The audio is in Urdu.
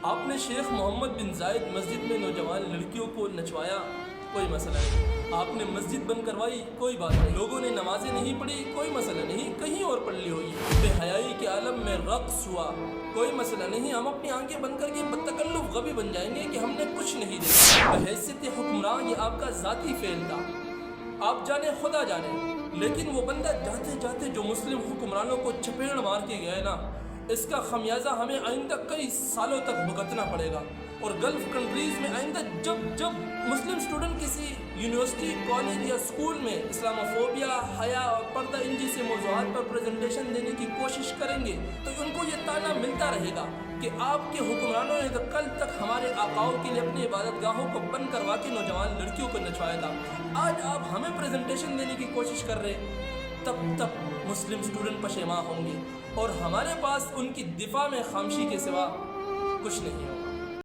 آپ نے شیخ محمد بن زائد مسجد میں نوجوان لڑکیوں کو نچوایا، کوئی مسئلہ نہیں۔ آپ نے مسجد بند کروائی، کوئی بات نہیں۔ لوگوں نے نمازیں نہیں پڑھی، کوئی مسئلہ نہیں، کہیں اور پڑھ لی ہوئی۔ بے حیائی کے عالم میں رقص ہوا، کوئی مسئلہ نہیں۔ ہم اپنی آنکھیں بند کر کے بتکلف غبی بن جائیں گے کہ ہم نے کچھ نہیں دیکھا۔ بحیثیت حکمران یہ آپ کا ذاتی فعل تھا، آپ جانے خدا جانے، لیکن وہ بندہ جاتے جاتے جو مسلم حکمرانوں کو چپیڑ مار کے گئے نا، اس کا خمیازہ ہمیں آئندہ کئی سالوں تک بھگتنا پڑے گا۔ اور گلف کنٹریز میں آئندہ جب مسلم اسٹوڈنٹ کسی یونیورسٹی، کالج یا اسکول میں اسلاموفوبیا، حیا اور پردہ انجی سے موضوعات پر پریزنٹیشن دینے کی کوشش کریں گے تو ان کو یہ تانا ملتا رہے گا کہ آپ کے حکمرانوں نے تو کل تک ہمارے آقاؤں کے لیے اپنی عبادت گاہوں کو بند کروا کے نوجوان لڑکیوں کو نچوایا تھا، آج آپ ہمیں پریزنٹیشن دینے کی کوشش کر رہے۔ تب مسلم اسٹوڈنٹ پشیماں ہوں گے اور ہمارے پاس ان کی دفاع میں خاموشی کے سوا کچھ نہیں ہوگا۔